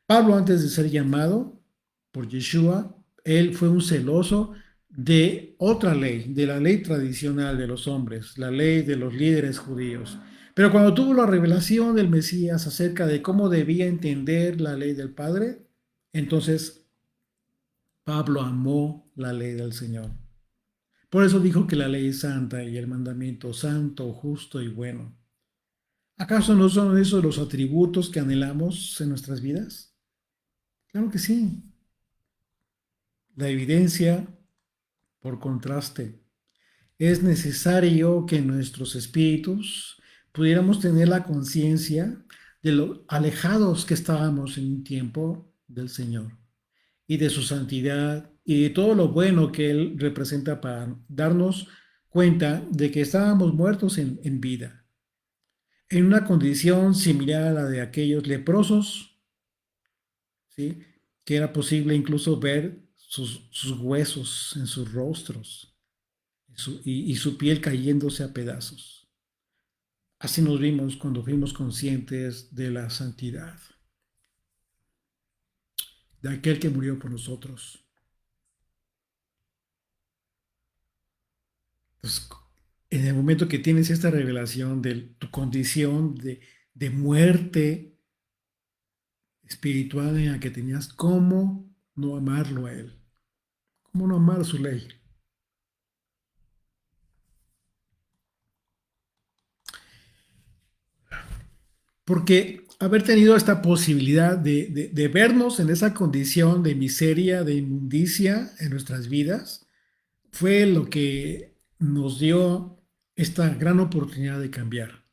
Pablo, antes de ser llamado por Yeshua, él fue un celoso de otra ley, de la ley tradicional de los hombres, la ley de los líderes judíos. Pero cuando tuvo la revelación del Mesías acerca de cómo debía entender la ley del Padre, entonces Pablo amó la ley del Señor. Por eso dijo que la ley es santa y el mandamiento santo, justo y bueno. ¿Acaso no son esos los atributos que anhelamos en nuestras vidas? Claro que sí. La evidencia, por contraste, es necesario que nuestros espíritus pudiéramos tener la conciencia de lo alejados que estábamos en un tiempo del Señor y de su santidad y de todo lo bueno que Él representa para darnos cuenta de que estábamos muertos en vida, en una condición similar a la de aquellos leprosos, ¿sí? Que era posible incluso ver sus huesos en sus rostros y su piel cayéndose a pedazos. Así nos vimos cuando fuimos conscientes de la santidad de aquel que murió por nosotros. Entonces, en el momento que tienes esta revelación de tu condición de muerte espiritual en la que tenías, ¿cómo no amarlo a Él? ¿Cómo no amar su ley? Porque haber tenido esta posibilidad de vernos en esa condición de miseria, de inmundicia en nuestras vidas, fue lo que nos dio esta gran oportunidad de cambiar.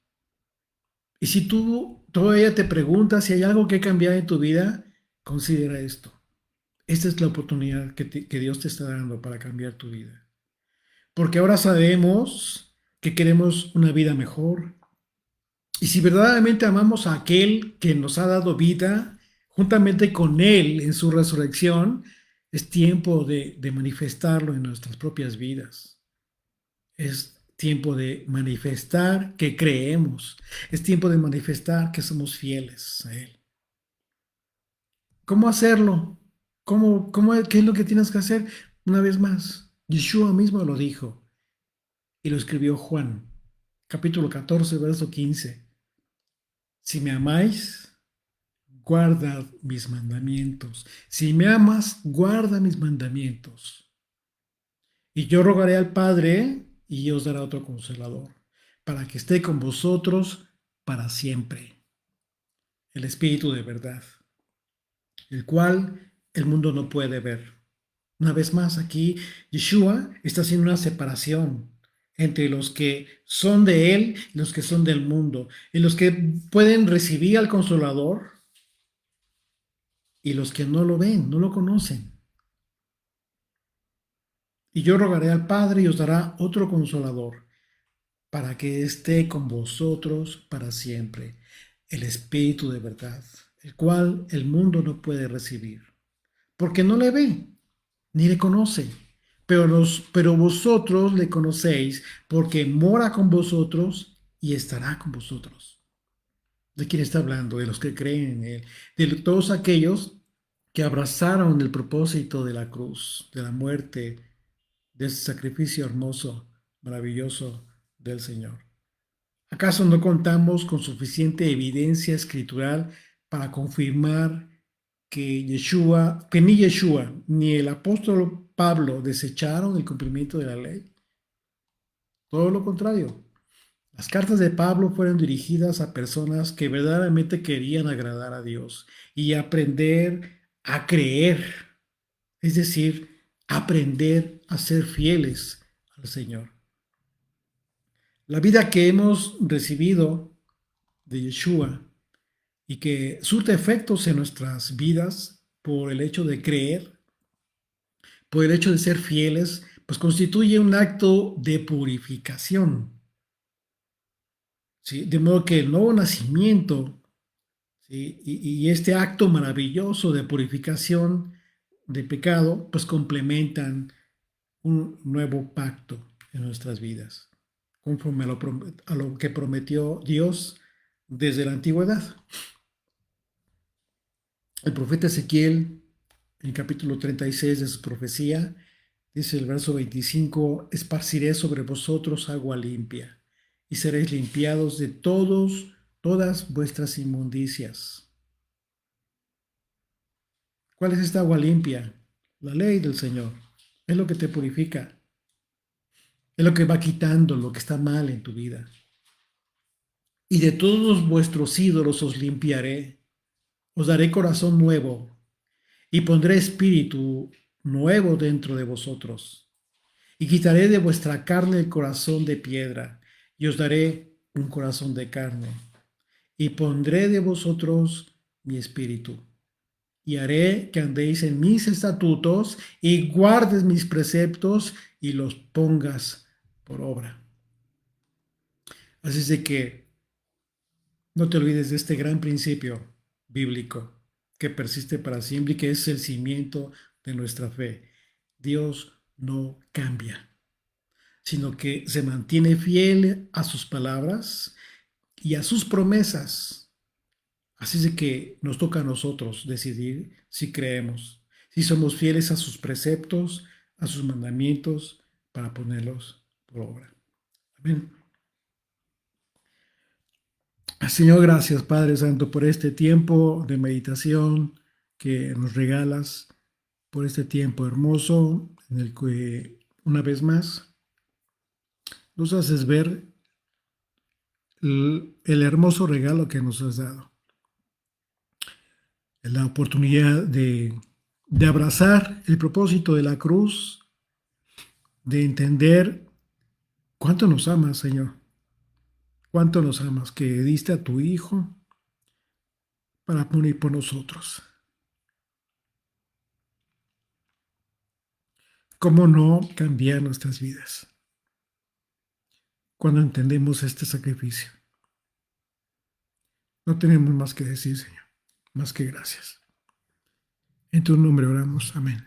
Y si tú todavía te preguntas si hay algo que cambiar en tu vida, considera esto. Esta es la oportunidad que Dios te está dando para cambiar tu vida. Porque ahora sabemos que queremos una vida mejor. Y si verdaderamente amamos a aquel que nos ha dado vida, juntamente con Él en su resurrección, es tiempo de manifestarlo en nuestras propias vidas. Es tiempo de manifestar que creemos. Es tiempo de manifestar que somos fieles a Él. ¿Cómo hacerlo? ¿Qué es lo que tienes que hacer? Una vez más, Yeshua mismo lo dijo y lo escribió Juan, capítulo 14, verso 15. Si me amáis, guardad mis mandamientos. Si me amas, guarda mis mandamientos. Y yo rogaré al Padre y os dará otro consolador, para que esté con vosotros para siempre. El Espíritu de verdad, el cual el mundo no puede ver. Una vez más, aquí Yeshua está haciendo una separación entre los que son de Él y los que son del mundo, y los que pueden recibir al Consolador y los que no lo ven, no lo conocen. Y yo rogaré al Padre y os dará otro Consolador, para que esté con vosotros para siempre, el Espíritu de verdad, el cual el mundo no puede recibir, porque no le ve, ni le conoce. Pero vosotros le conocéis, porque mora con vosotros y estará con vosotros. ¿De quién está hablando? De los que creen en Él, de todos aquellos que abrazaron el propósito de la cruz, de la muerte, de ese sacrificio hermoso, maravilloso del Señor. ¿Acaso no contamos con suficiente evidencia escritural para confirmar que ni Yeshua ni el apóstol Pablo desecharon el cumplimiento de la ley? Todo lo contrario. Las cartas de Pablo fueron dirigidas a personas que verdaderamente querían agradar a Dios y aprender a creer, es decir, aprender a ser fieles al Señor. La vida que hemos recibido de Yeshua y que surte efectos en nuestras vidas por el hecho de creer, por el hecho de ser fieles, pues constituye un acto de purificación, ¿sí? De modo que el nuevo nacimiento, ¿sí? Y este acto maravilloso de purificación de pecado, pues complementan un nuevo pacto en nuestras vidas, conforme a lo que prometió Dios desde la antigüedad. El profeta Ezequiel, en el capítulo 36 de su profecía, dice el verso 25: esparciré sobre vosotros agua limpia, y seréis limpiados de todas vuestras inmundicias. ¿Cuál es esta agua limpia? La ley del Señor. Es lo que te purifica. Es lo que va quitando lo que está mal en tu vida. Y de todos vuestros ídolos os limpiaré. Os daré corazón nuevo y pondré espíritu nuevo dentro de vosotros. Y quitaré de vuestra carne el corazón de piedra, y os daré un corazón de carne. Y pondré de vosotros mi espíritu. Y haré que andéis en mis estatutos y guardes mis preceptos y los pongas por obra. Así es de que no te olvides de este gran principio bíblico que persiste para siempre y que es el cimiento de nuestra fe. Dios no cambia, sino que se mantiene fiel a sus palabras y a sus promesas. Así es de que nos toca a nosotros decidir si creemos, si somos fieles a sus preceptos, a sus mandamientos, para ponerlos por obra. Amén. Señor, gracias Padre Santo por este tiempo de meditación que nos regalas, por este tiempo hermoso en el que una vez más nos haces ver el hermoso regalo que nos has dado, la oportunidad de abrazar el propósito de la cruz, de entender cuánto nos amas, Señor, cuánto nos amas, que diste a tu Hijo para morir por nosotros. ¿Cómo no cambiar nuestras vidas cuando entendemos este sacrificio? No tenemos más que decir, Señor, más que gracias. En tu nombre oramos. Amén.